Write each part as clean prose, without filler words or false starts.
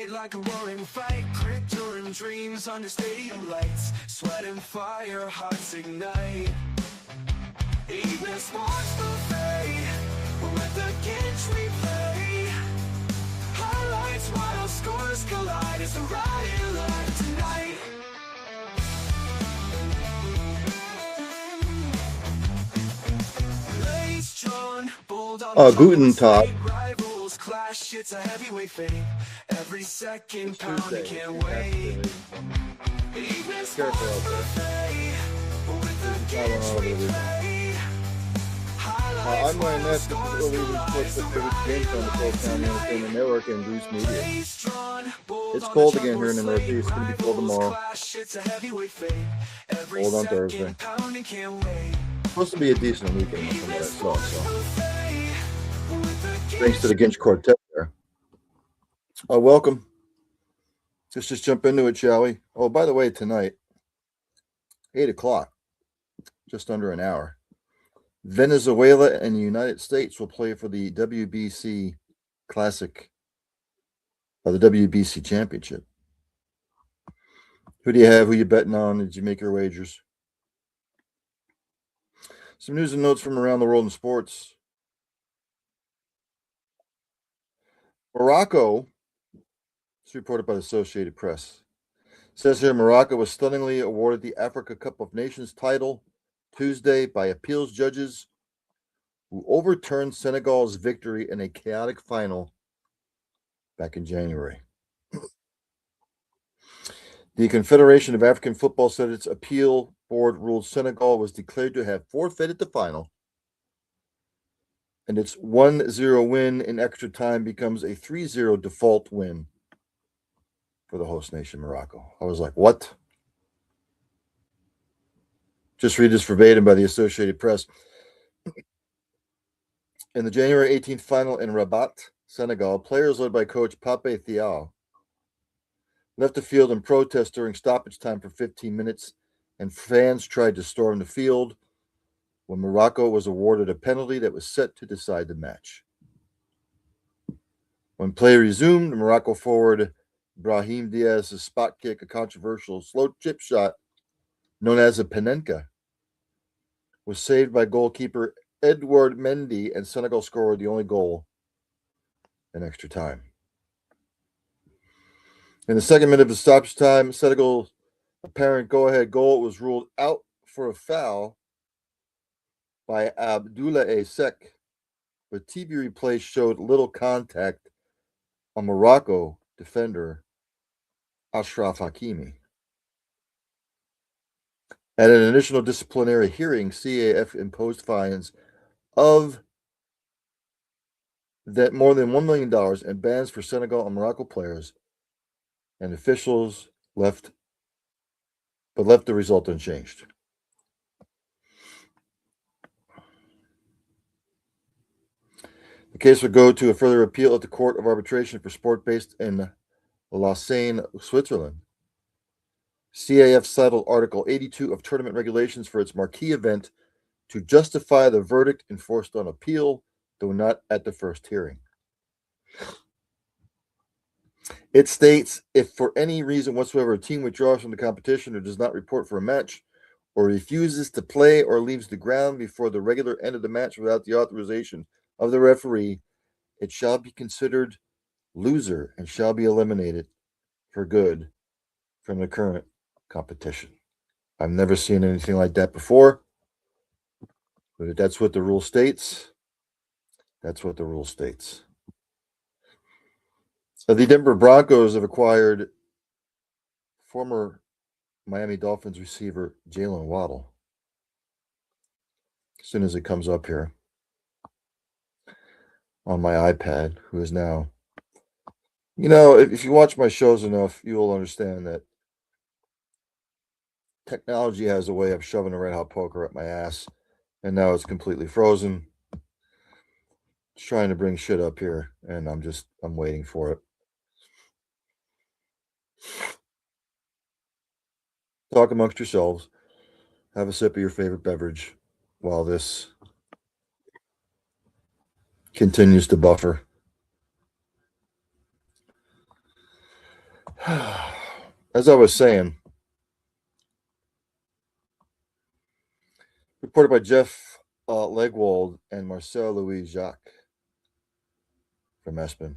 fight like a roaring fight, crypto and dreams under stadium lights, sweat and fire, hearts ignite. Even sports buffet, with the Ginch we play. Highlights, wild scores collide, it's a riot live tonight. Lights drawn, bold on Guten Tag. rivals clash, it's a heavyweight fate. Every second pounding can't wait. Even sports buffet, with the Ginch we play. I'm wearing this. This is early reports that there was Ginch on the Cold County Entertainment Network and Bruce Media. It's cold again here in the Northeast. It's going to be cold tomorrow. Cold on Thursday. Supposed to be a decent weekend from what I saw. So. Thanks to the Ginch Quartet there. Welcome. Let's just jump into it, shall we? Oh, by the way, tonight, 8 o'clock, just under an hour. Venezuela and the United States will play for the WBC Classic, or the WBC Championship. Who do you have? Who you betting on? Did you make your wagers? Some news and notes from around the world in sports. Morocco, it's reported by the Associated Press, says here Morocco was stunningly awarded the Africa Cup of Nations title Tuesday by appeals judges who overturned Senegal's victory in a chaotic final back in January. The Confederation of African Football said its appeal board ruled Senegal was declared to have forfeited the final, and its 1-0 win in extra time becomes a 3-0 default win for the host nation, Morocco. I was like, what? Just read this verbatim by the Associated Press. In the January 18th final in Rabat, Senegal, players led by coach Pape Thiaw left the field in protest during stoppage time for 15 minutes, and fans tried to storm the field when Morocco was awarded a penalty that was set to decide the match. When play resumed, Morocco forward Brahim Diaz's spot kick, a controversial slow chip shot known as a Panenka, was saved by goalkeeper Edouard Mendy, and Senegal scored the only goal in extra time. In the second minute of the stoppage time, Senegal's apparent go-ahead goal was ruled out for a foul by Abdoulaye Seck, but TV replay showed little contact on Morocco defender Ashraf Hakimi. At an initial disciplinary hearing, CAF imposed fines of that more than $1 million and bans for Senegal and Morocco players and officials left the result unchanged. The case would go to a further appeal at the Court of Arbitration for Sport based in Lausanne, Switzerland. CAF settled Article 82 of tournament regulations for its marquee event to justify the verdict enforced on appeal, though not at the first hearing. It states, if for any reason whatsoever a team withdraws from the competition or does not report for a match, or refuses to play or leaves the ground before the regular end of the match without the authorization of the referee, it shall be considered loser and shall be eliminated for good from the current competition. I've never seen anything like that before, but if that's what the rule states, that's what the rule states. The Denver Broncos have acquired former Miami Dolphins receiver Jalen Waddle. As soon as it comes up here on my iPad, who is now, if you watch my shows enough, you will understand that technology has a way of shoving a red hot poker up my ass, and now it's completely frozen. It's trying to bring shit up here, and I'm waiting for it. Talk amongst yourselves. Have a sip of your favorite beverage while this continues to buffer. As I was saying, reported by Jeff Legwold and Marcel Louis Jacques from Espen.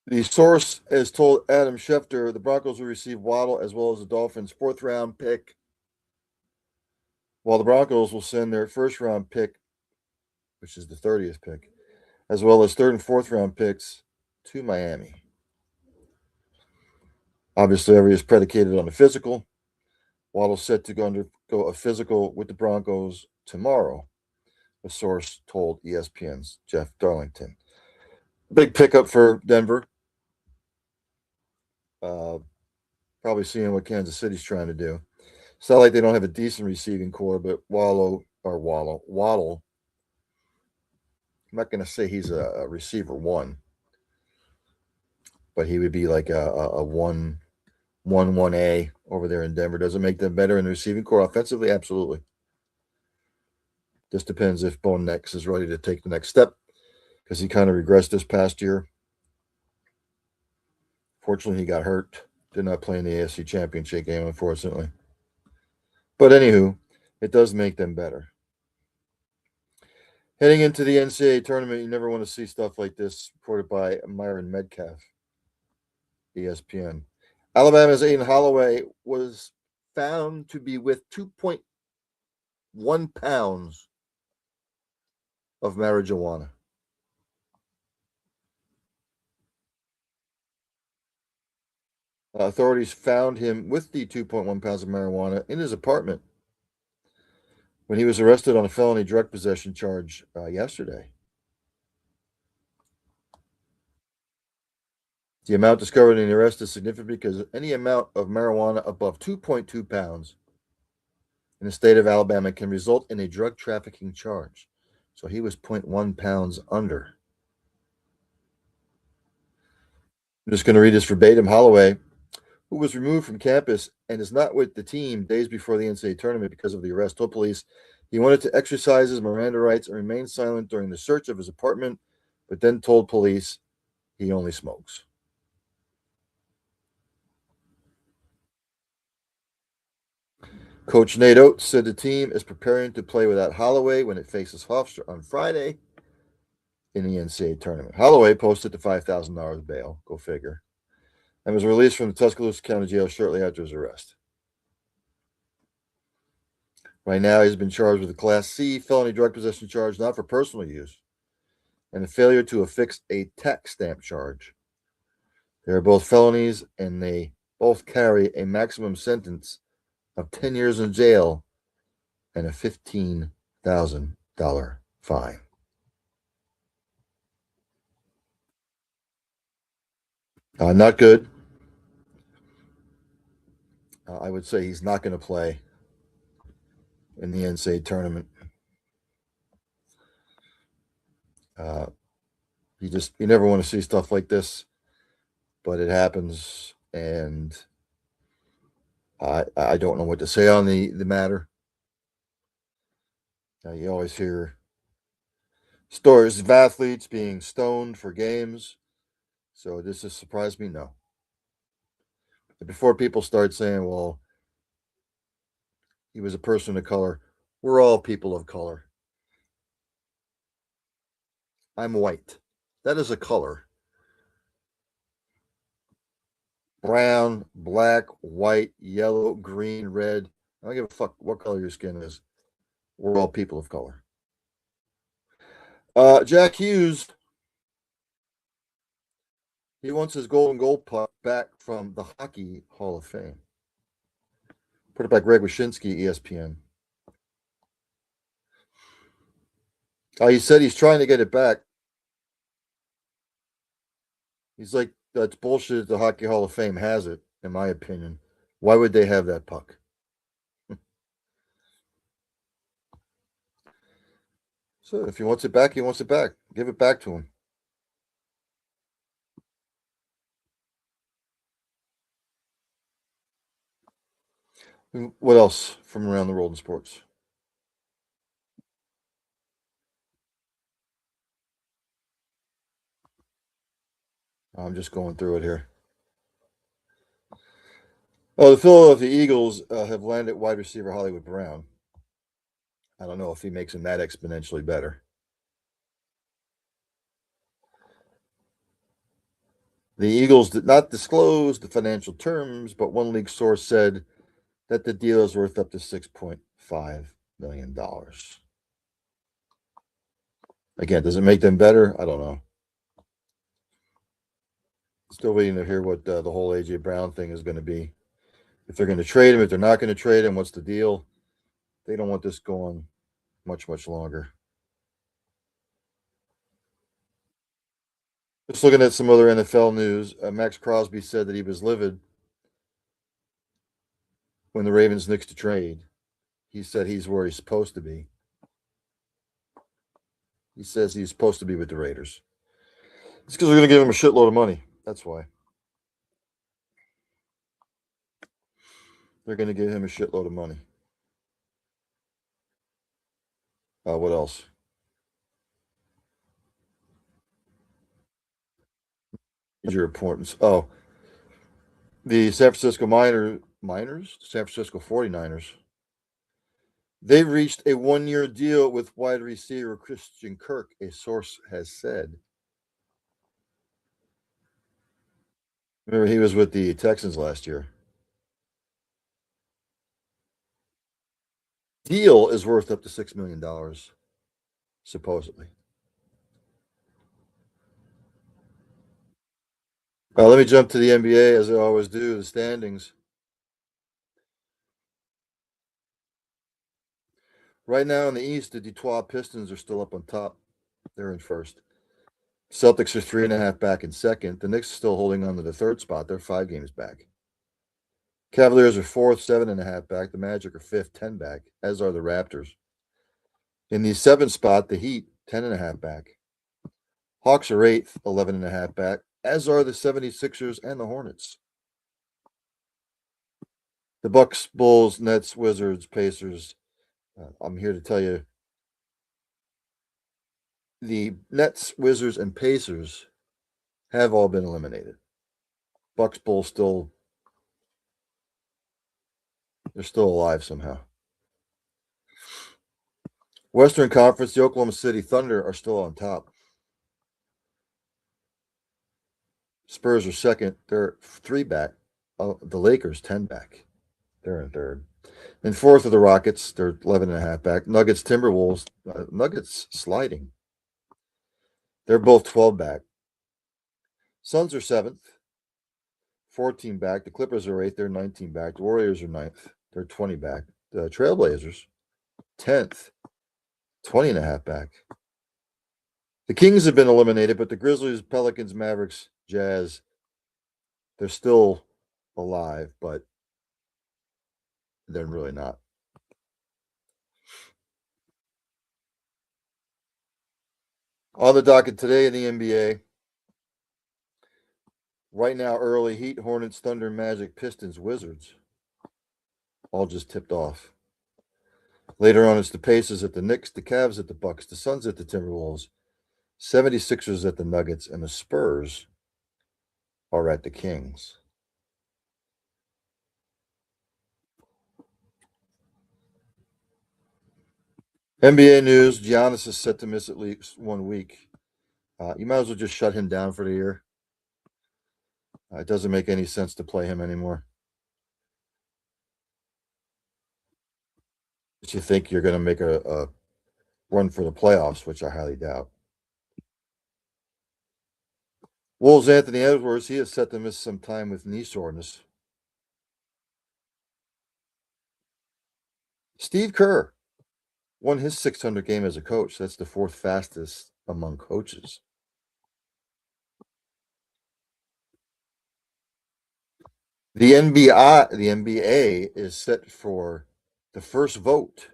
The source has told Adam Schefter the Broncos will receive Waddle as well as the Dolphins' fourth round pick, while the Broncos will send their first round pick, which is the 30th pick, as well as third and fourth round picks to Miami. Obviously, every is predicated on the physical. Waddle's set to undergo a physical with the Broncos tomorrow, a source told ESPN's Jeff Darlington. Big pickup for Denver. Probably seeing what Kansas City's trying to do. It's not like they don't have a decent receiving core, but Waddle. I'm not going to say he's a receiver one, but he would be like a one A over there in Denver. Does it make them better in the receiving core offensively? Absolutely. Just depends if Bo Nix is ready to take the next step because he kind of regressed this past year. Fortunately, he got hurt. Did not play in the AFC Championship game, unfortunately. But anywho, it does make them better. Heading into the NCAA tournament, you never want to see stuff like this, reported by Myron Medcalf, ESPN. Alabama's Aiden Holloway was found to be with 2.1 pounds of marijuana. Authorities found him with the 2.1 pounds of marijuana in his apartment when he was arrested on a felony drug possession charge yesterday. The amount discovered in the arrest is significant because any amount of marijuana above 2.2 pounds in the state of Alabama can result in a drug trafficking charge. So he was 0.1 pounds under. I'm just going to read this verbatim. Holloway, who was removed from campus and is not with the team days before the NCAA tournament because of the arrest, told police he wanted to exercise his Miranda rights and remain silent during the search of his apartment, but then told police he only smokes. Coach Nate Oates said the team is preparing to play without Holloway when it faces Hofstra on Friday in the NCAA tournament. Holloway posted the $5,000 bail, go figure, and was released from the Tuscaloosa County Jail shortly after his arrest. Right now, he's been charged with a Class C felony drug possession charge, not for personal use, and a failure to affix a tax stamp charge. They are both felonies, and they both carry a maximum sentence of 10 years in jail and a $15,000 fine. Not good. I would say he's not going to play in the NCAA tournament. Uh, you never want to see stuff like this, but it happens, and I don't know what to say on the matter. You always hear stories of athletes being stoned for games, so does this surprise me? No. Before people start saying, "Well, he was a person of color," we're all people of color. I'm white. That is a color. Brown, black, white, yellow, green, red. I don't give a fuck what color your skin is. We're all people of color. Jack Hughes, he wants his golden goal puck back from the Hockey Hall of Fame. Put it by Greg Wyshynski, ESPN. He said he's trying to get it back. He's like, that's bullshit. The Hockey Hall of Fame has it, in my opinion. Why would they have that puck? So if he wants it back, he wants it back. Give it back to him. What else from around the world in sports? I'm just going through it here. Oh, the Philadelphia Eagles have landed wide receiver Hollywood Brown. I don't know if he makes him that exponentially better. The Eagles did not disclose the financial terms, but one league source said that the deal is worth up to $6.5 million. Again, does it make them better? I don't know. Still waiting to hear what the whole AJ Brown thing is going to be. If they're going to trade him, if they're not going to trade him, what's the deal? They don't want this going much, much longer. Just looking at some other NFL news, Max Crosby said that he was livid when the Ravens nixed a trade. He said he's where he's supposed to be. He says he's supposed to be with the Raiders. It's because they're going to give him a shitload of money. That's why. They're going to give him a shitload of money. What else? Major importance. Oh, the San Francisco San Francisco 49ers. They reached a 1-year deal with wide receiver Christian Kirk, a source has said. Remember, he was with the Texans last year. Deal is worth up to $6 million, supposedly. Let me jump to the NBA as I always do, the standings. Right now in the East, the Detroit Pistons are still up on top. They're in first. Celtics are 3.5 back in second. The Knicks are still holding on to the third spot. They're 5 games back. Cavaliers are fourth, 7.5 back. The Magic are fifth, 10 back, as are the Raptors. In the seventh spot, the Heat, 10.5 back. Hawks are eighth, 11.5 back, as are the 76ers and the Hornets. The Bucks, Bulls, Nets, Wizards, Pacers. I'm here to tell you the Nets, Wizards, and Pacers have all been eliminated. Bucks, Bulls they're still alive somehow. Western Conference, the Oklahoma City Thunder are still on top. Spurs are second. They're 3 back. The Lakers, 10 back. They're in third. And fourth are the Rockets. They're 11.5 back. Nuggets, Timberwolves. Nuggets sliding. They're both 12 back. Suns are seventh. 14 back. The Clippers are eighth. They're 19 back. The Warriors are ninth. They're 20 back. The Trailblazers, 10th. 20.5 back. The Kings have been eliminated, but the Grizzlies, Pelicans, Mavericks, Jazz, they're still alive, but they're really not. On the docket today in the NBA, right now early, Heat, Hornets, Thunder, Magic, Pistons, Wizards, all just tipped off. Later on, it's the Pacers at the Knicks, the Cavs at the Bucks, the Suns at the Timberwolves, 76ers at the Nuggets, and the Spurs are at the Kings. NBA news, Giannis is set to miss at least 1 week. You might as well just shut him down for the year. It doesn't make any sense to play him anymore. If you think you're going to make a run for the playoffs, which I highly doubt. Wolves' Anthony Edwards, he is set to miss some time with knee soreness. Steve Kerr won his 600 game as a coach. That's the fourth fastest among coaches. The NBA is set for the first vote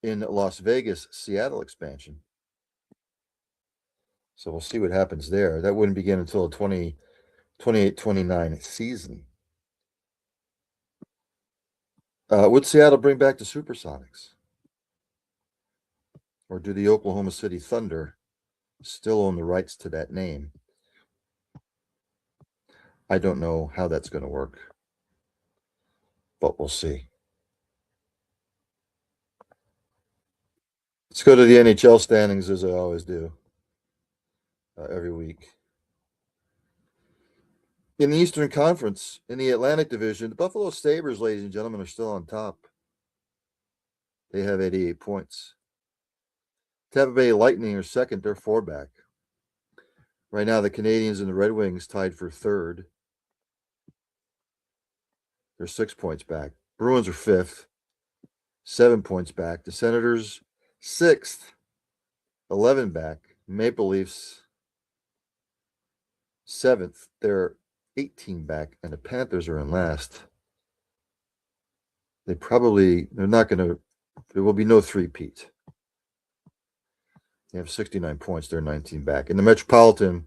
in Las Vegas, Seattle expansion. So we'll see what happens there. That wouldn't begin until the 28-29 season. Would Seattle bring back the Supersonics? Or do the Oklahoma City Thunder still own the rights to that name? I don't know how that's going to work, but we'll see. Let's go to the NHL standings as I always do every week. In the Eastern Conference, in the Atlantic Division, the Buffalo Sabres, ladies and gentlemen, are still on top. They have 88 points. Tampa Bay Lightning are second. They're 4 back. Right now, the Canadiens and the Red Wings tied for third. They're 6 points back. Bruins are fifth, 7 points back. The Senators, sixth, 11 back. Maple Leafs, seventh. They're 18 back. And the Panthers are in last. They're not going to, there will be no three-peat. They have 69 points. They're 19 back. In the Metropolitan,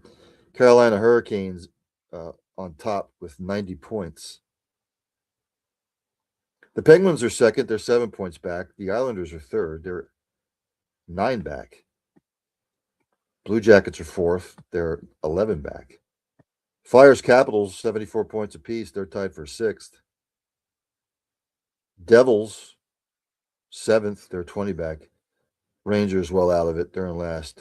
Carolina Hurricanes on top with 90 points. The Penguins are second. They're 7 points back. The Islanders are third. They're 9 back. Blue Jackets are fourth. They're 11 back. Flyers Capitals, 74 points apiece. They're tied for sixth. Devils, seventh. They're 20 back. Rangers well out of it. They're in last.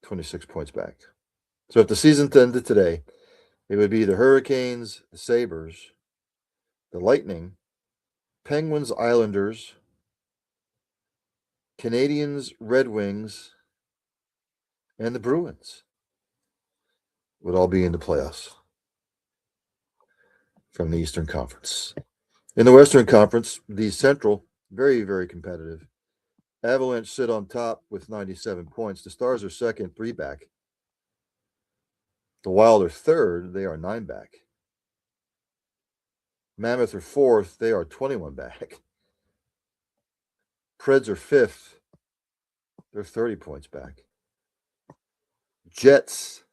26 points back. So if the season ended today, it would be the Hurricanes, the Sabres, the Lightning, Penguins, Islanders, Canadiens, Red Wings, and the Bruins would all be in the playoffs from the Eastern Conference. In the Western Conference, the Central, very, very competitive. Avalanche sit on top with 97 points. The Stars are second, 3 back. The Wild are third. They are 9 back. Mammoth are fourth. They are 21 back. Preds are fifth. They're 30 points back. Jets,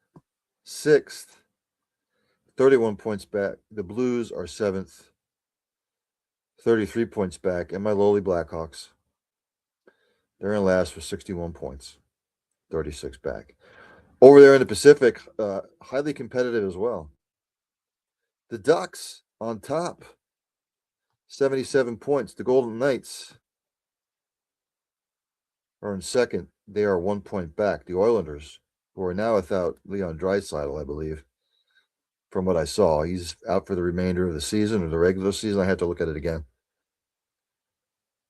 sixth, 31 points back. The Blues are seventh, 33 points back. And my lowly Blackhawks, they're in last with 61 points, 36 back. Over there in the Pacific, highly competitive as well. The Ducks on top, 77 points. The Golden Knights are in second. They are 1 point back. The Oilers, who are now without Leon Draisaitl, I believe, from what I saw. He's out for the remainder of the season or the regular season. I had to look at it again.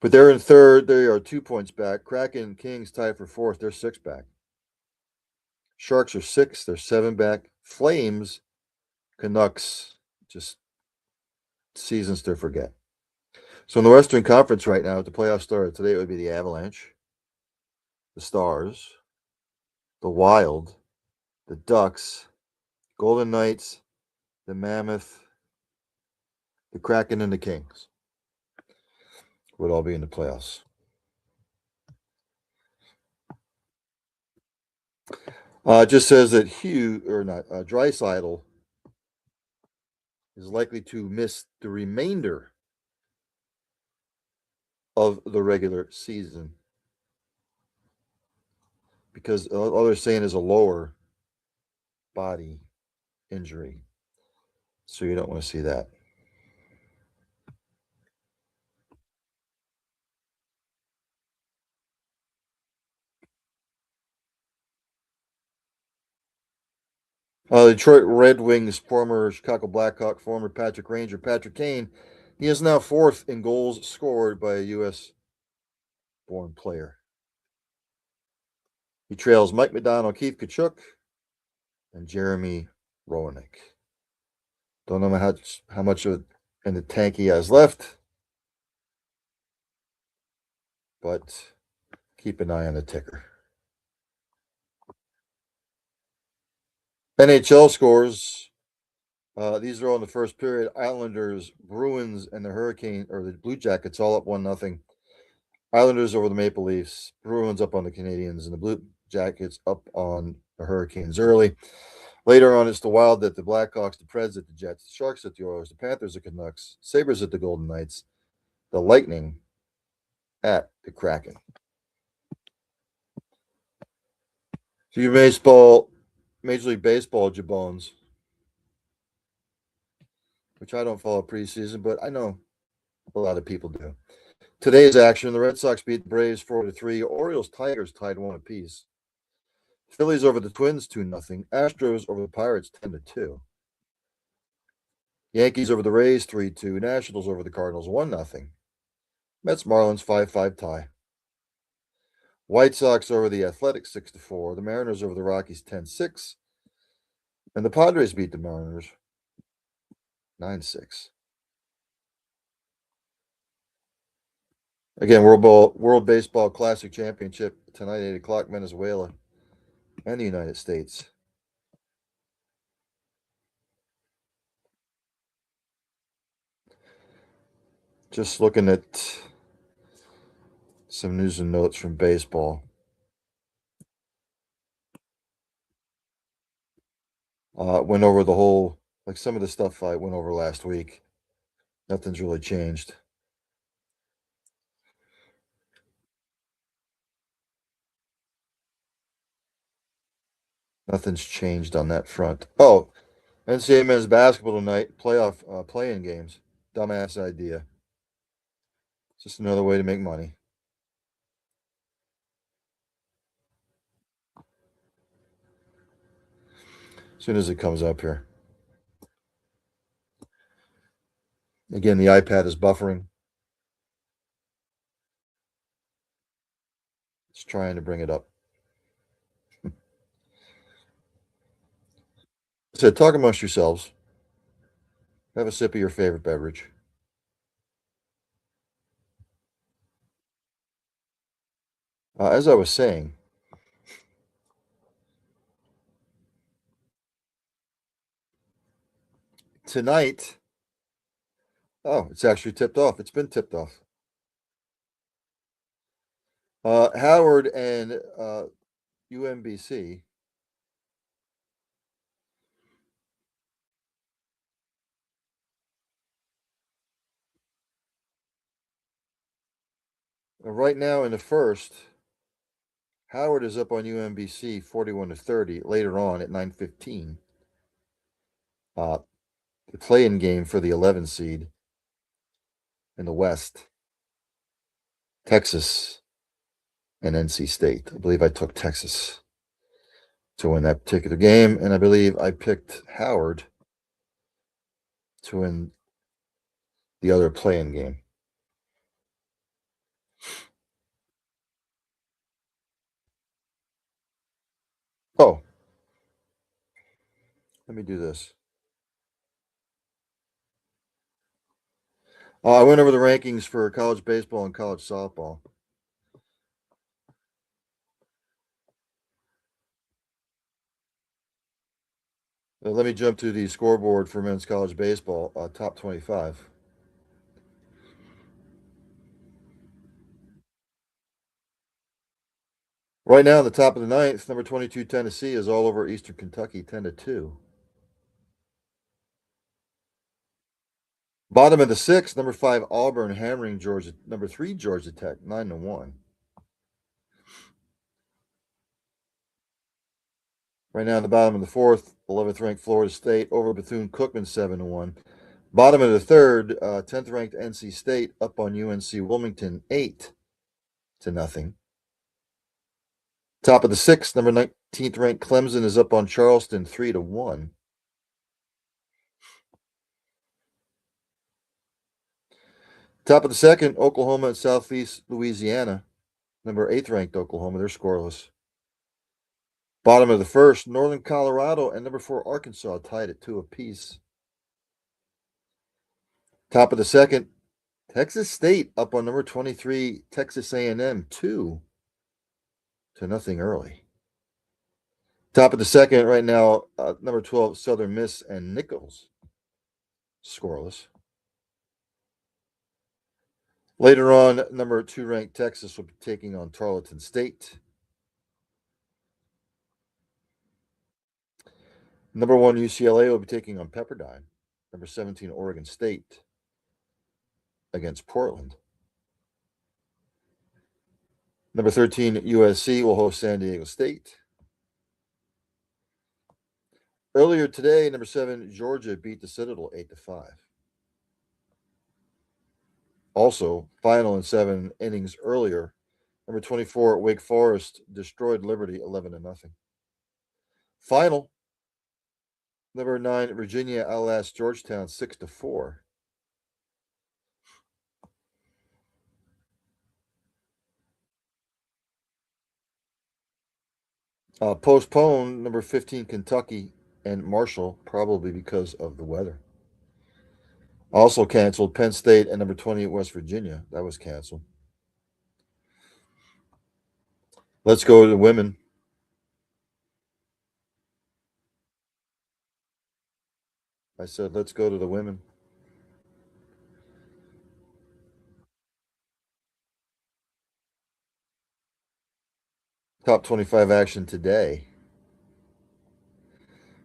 But they're in third. They are 2 points back. Kraken and Kings tied for fourth. They're 6 back. Sharks are 6. They're 7 back. Flames, Canucks, just seasons to forget. So in the Western Conference right now, if the playoffs started today, it would be the Avalanche, the Stars, the Wild, the Ducks, Golden Knights, the Mammoth, the Kraken, and the Kings would all be in the playoffs. It just says that Draisaitl is likely to miss the remainder of the regular season because all they're saying is a lower body injury. So you don't want to see that. Detroit Red Wings former Chicago Blackhawk, former Patrick Ranger, Patrick Kane. He is now fourth in goals scored by a U.S.-born player. He trails Mike McDonald, Keith Kachuk, and Jeremy Roenick. Don't know how much of in the tank he has left, but keep an eye on the ticker. NHL scores. These are all in the first period. Islanders, Bruins, and the the Blue Jackets all up 1-0. Islanders over the Maple Leafs, Bruins up on the Canadiens, and the Blue Jackets up on the Hurricanes early. Later on, it's the Wild at the Blackhawks, the Preds at the Jets, the Sharks at the Oilers, the Panthers at the Canucks, Sabres at the Golden Knights, the Lightning at the Kraken. So your baseball Major League Baseball jabones, which I don't follow preseason, but I know a lot of people do. Today's action: the Red Sox beat the Braves 4-3. Orioles Tigers tied one apiece. Phillies over the Twins 2-0. Astros over the Pirates 10-2. Yankees over the Rays 3-2. Nationals over the Cardinals 1-0. Mets Marlins 5-5 tie. White Sox over the Athletics 6-4. The Mariners over the Rockies 10-6. And the Padres beat the Mariners 9-6. Again, World Baseball Classic Championship tonight, 8 o'clock, Venezuela and the United States. Just looking at some news and notes from baseball. Went over the whole, like some of the stuff I went over last week. Nothing's really changed. Nothing's changed on that front. Oh, NCAA men's basketball tonight, playoff play-in games. Dumbass idea. Just another way to make money. As soon as it comes up here. Again, the iPad is buffering. It's trying to bring it up. So talk amongst yourselves. Have a sip of your favorite beverage. As I was saying, tonight, oh, it's actually tipped off. It's been tipped off. Howard and UMBC. Right now in the first, Howard is up on UMBC 41-30. Later on at 9:15, the play-in game for the 11 seed in the West, Texas and NC State. I believe I took Texas to win that particular game, and I believe I picked Howard to win the other play-in game. Oh, let me do this. I went over the rankings for college baseball and college softball. Let me jump to the scoreboard for men's college baseball, top 25. Right now, the top of the ninth, number 22 Tennessee is all over Eastern Kentucky, 10-2. Bottom of the sixth, number 5 Auburn hammering Georgia, number 3 Georgia Tech, 9-1. Right now, in the bottom of the fourth, 11th ranked Florida State over Bethune Cookman, 7-1. Bottom of the third, 10th ranked NC State up on UNC Wilmington, 8-0. Top of the sixth, number 19th ranked Clemson is up on Charleston, 3-1. Top of the second, Oklahoma and Southeast Louisiana. Number 8th ranked Oklahoma, they're scoreless. Bottom of the first, Northern Colorado and number 4 Arkansas tied at 2 apiece. Top of the second, Texas State up on number 23 Texas A&M, 2-0 early. Top of the second right now, number 12 Southern Miss and Nichols, scoreless. Later on, number 2 ranked Texas will be taking on Tarleton State. Number 1 UCLA will be taking on Pepperdine. Number 17 Oregon State against Portland. Number 13 USC will host San Diego State. Earlier today, number 7 Georgia beat the Citadel 8-5. Also, final in 7 innings earlier, number 24 Wake Forest destroyed Liberty 11-0. Final, number 9 Virginia outlast Georgetown 6-4. Postponed, number 15 Kentucky and Marshall, probably because of the weather. Also canceled, Penn State and number 20 West Virginia. That was canceled. Let's go to the women. I said, let's go to the women. Top 25 action today.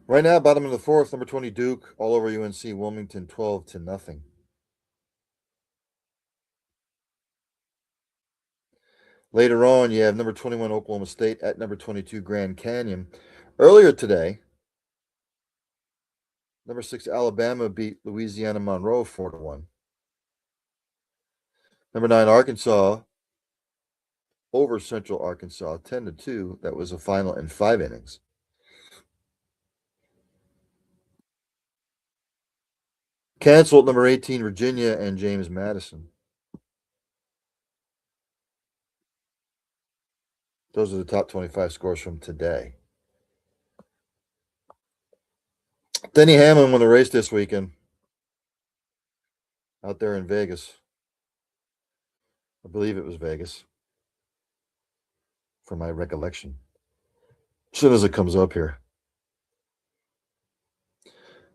Right now, bottom of the fourth, number 20 Duke, all over UNC Wilmington 12-0. Later on, you have number 21 Oklahoma State at number 22 Grand Canyon. Earlier today, number 6 Alabama beat Louisiana Monroe 4-1. Number 9 Arkansas over Central Arkansas 10-2. That was a final in 5 innings. Canceled, number 18 Virginia and James Madison. Those are the top 25 scores from today. Denny Hamlin won the race this weekend out there in Vegas. I believe it was Vegas, from my recollection. As soon as it comes up here.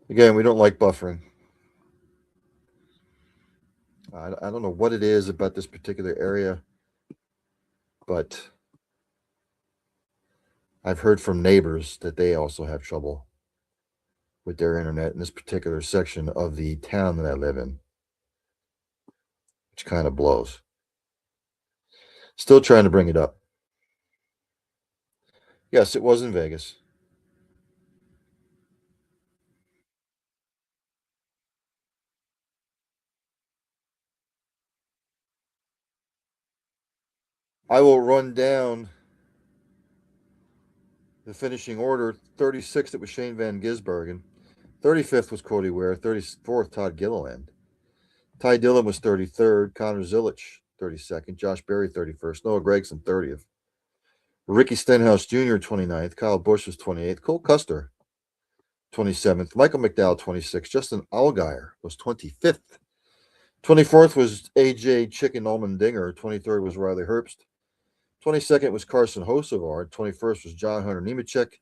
Again, we don't like buffering. I don't know what it is about this particular area, but I've heard from neighbors that they also have trouble with their internet in this particular section of the town that I live in, which kind of blows. Still trying to bring it up. Yes, it was in Vegas. I will run down the finishing order. 36th, it was Shane Van Gisbergen. 35th was Cody Ware. 34th, Todd Gilliland. Ty Dillon was 33rd. Connor Zilich, 32nd. Josh Berry, 31st. Noah Gregson, 30th. Ricky Stenhouse Jr., 29th. Kyle Busch was 28th. Cole Custer, 27th. Michael McDowell, 26th. Justin Allgaier was 25th. 24th was AJ Chicken Allmendinger. 23rd was Riley Herbst. 22nd was Carson Hocevar. 21st was John Hunter Nemechek.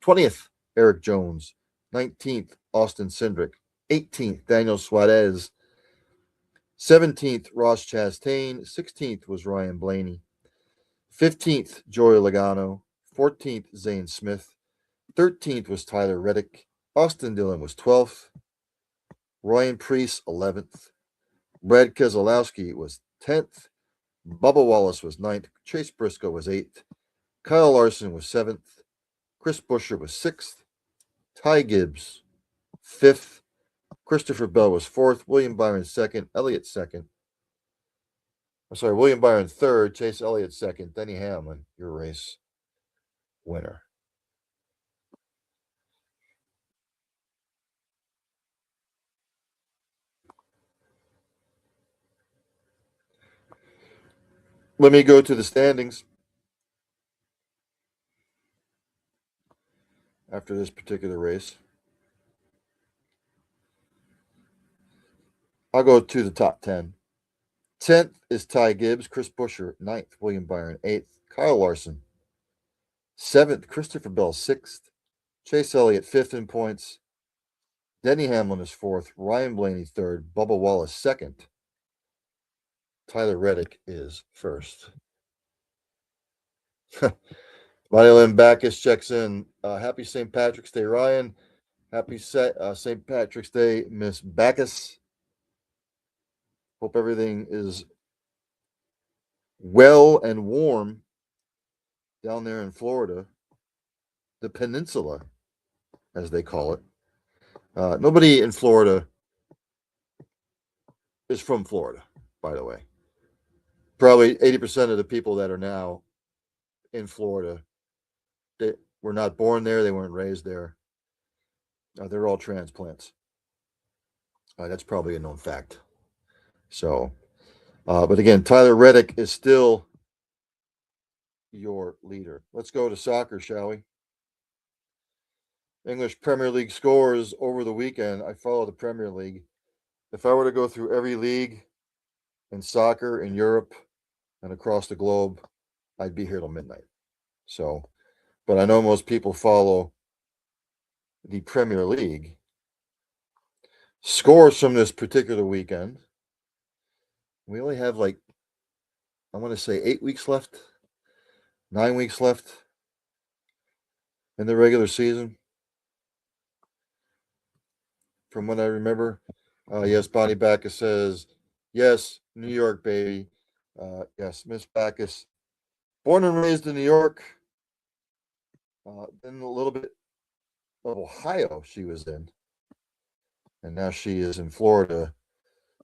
20th, Eric Jones. 19th, Austin Cindric. 18th, Daniel Suarez. 17th, Ross Chastain. 16th was Ryan Blaney. 15th, Joey Logano. 14th, Zane Smith. 13th was Tyler Reddick. Austin Dillon was 12th. Ryan Preece, 11th. Brad Keselowski was 10th. Bubba Wallace was 9th. Chase Briscoe was 8th. Kyle Larson was 7th. Chris Buescher was 6th. Ty Gibbs, 5th. Christopher Bell was 4th. William Byron 2nd. Elliott 2nd. William Byron 3rd. Chase Elliott 2nd. Denny Hamlin, your race winner. Let me go to the standings after this particular race. I'll go to the top 10. 10th is Ty Gibbs, Chris Buescher, 9th, William Byron, 8th, Kyle Larson, 7th, Christopher Bell, 6th, Chase Elliott, 5th in points, Denny Hamlin is 4th, Ryan Blaney, 3rd, Bubba Wallace, 2nd, Tyler Reddick is 1st. Lynn Backus checks in. Happy St. Patrick's Day, Ryan. Happy St. Patrick's Day, Miss Backus. Hope everything is well and warm down there in Florida, the peninsula, as they call it. Nobody in Florida is from Florida, by the way. Probably 80% of the people that are now in Florida, they were not born there, they weren't raised there. They're all transplants. That's probably a known fact. So, but again, Tyler Reddick is still your leader. Let's go to soccer, shall we? English Premier League scores over the weekend. I follow the Premier League. If I were to go through every league in soccer in Europe and across the globe, I'd be here till midnight. So, but I know most people follow the Premier League. Scores from this particular weekend. We only have like, I want to say 8 weeks left, 9 weeks left in the regular season. From what I remember, yes, Bonnie Backus says, yes, New York, baby. Yes, Miss Backus, born and raised in New York. Then a little bit of Ohio she was in. And now she is in Florida,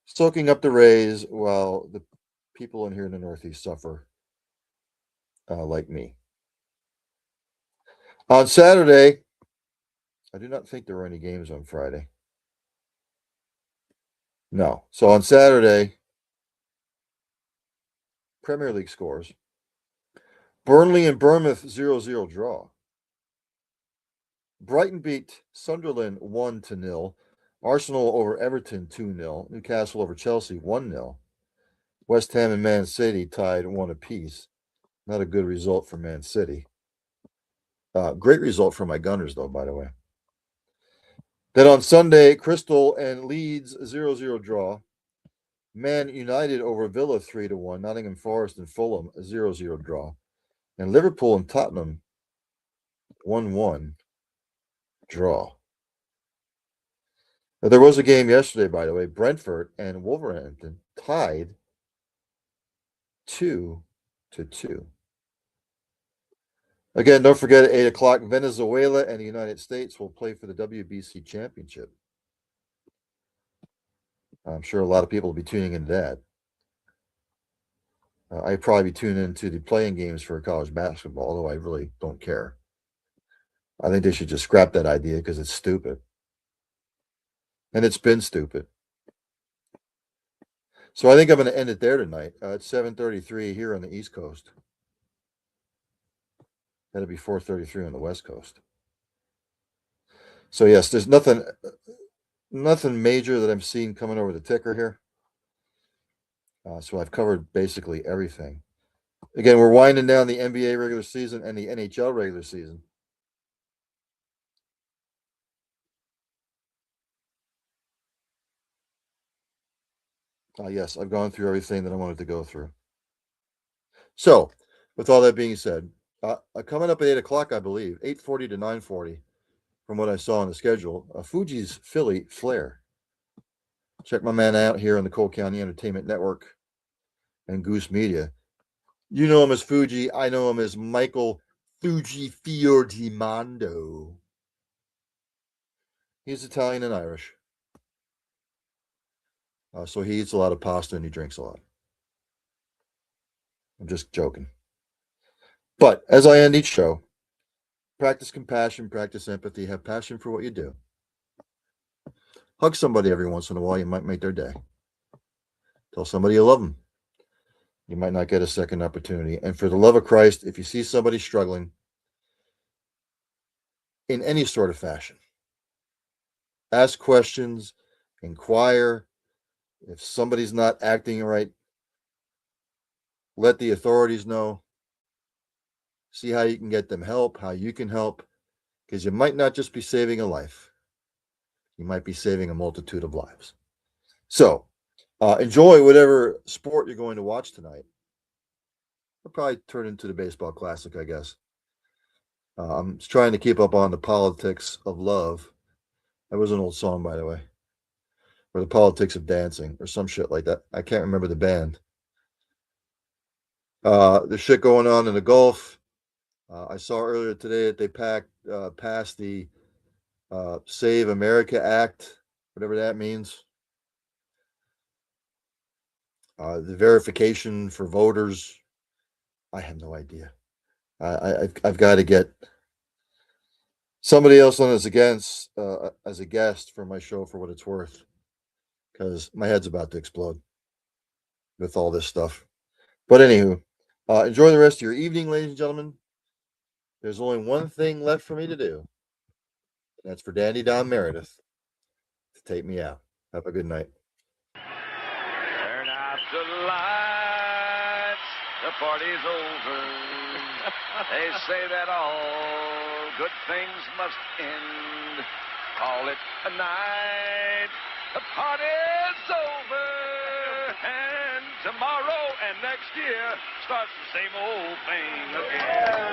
soaking up the rays while the people in here in the Northeast suffer like me. On Saturday, I do not think there were any games on Friday. No. So on Saturday, Premier League scores. Burnley and Bournemouth 0-0 draw. Brighton beat Sunderland 1-0. Arsenal over Everton 2-0. Newcastle over Chelsea 1-0. West Ham and Man City tied 1 apiece. Not a good result for Man City. Great result for my Gunners, though, by the way. Then on Sunday, Crystal and Leeds 0-0 draw. Man United over Villa 3-1. Nottingham Forest and Fulham 0-0 draw. And Liverpool and Tottenham 1-1 draw. Now, there was a game yesterday, by the way. Brentford and Wolverhampton tied 2-2. Again, don't forget at 8 o'clock, Venezuela and the United States will play for the WBC Championship. I'm sure a lot of people will be tuning into that. I'd probably be tuning into the playing games for college basketball, although I really don't care. I think they should just scrap that idea because it's stupid. And it's been stupid. So I think I'm going to end it there tonight. It's 7:33 here on the East Coast. That'll be 4:33 on the West Coast. So yes, there's nothing major that I'm seeing coming over the ticker here. So I've covered basically everything. Again, we're winding down the NBA regular season and the NHL regular season. Yes, I've gone through everything that I wanted to go through. So, with all that being said, coming up at 8 o'clock, I believe, 8:40 to 9:40, from what I saw on the schedule, Fuji's Philly Flair. Check my man out here on the Cole County Entertainment Network and Goose Media. You know him as Fuji. I know him as Michael Fuji Fiordimondo. He's Italian and Irish. So he eats a lot of pasta and he drinks a lot. I'm just joking. But as I end each show, practice compassion, practice empathy, have passion for what you do. Hug somebody every once in a while. You might make their day. Tell somebody you love them. You might not get a second opportunity. And for the love of Christ, if you see somebody struggling in any sort of fashion, ask questions, inquire. If somebody's not acting right, let the authorities know. See how you can get them help, how you can help, because you might not just be saving a life. You might be saving a multitude of lives. So, enjoy whatever sport you're going to watch tonight. I'll probably turn into the baseball classic, I guess. I'm trying to keep up on the politics of love. That was an old song, by the way. Or the politics of dancing, or some shit like that. I can't remember the band. The shit going on in the Gulf. I saw earlier today that they passed the Save America Act, whatever that means. The verification for voters. I have no idea. I've got to get somebody else on as a guest for my show for what it's worth, because my head's about to explode with all this stuff. But anywho, enjoy the rest of your evening, ladies and gentlemen. There's only one thing left for me to do. That's for Dandy Don Meredith to take me out. Have a good night. Turn out the lights, the party's over. They say that all good things must end. Call it a night, the party's over. And tomorrow and next year starts the same old thing again.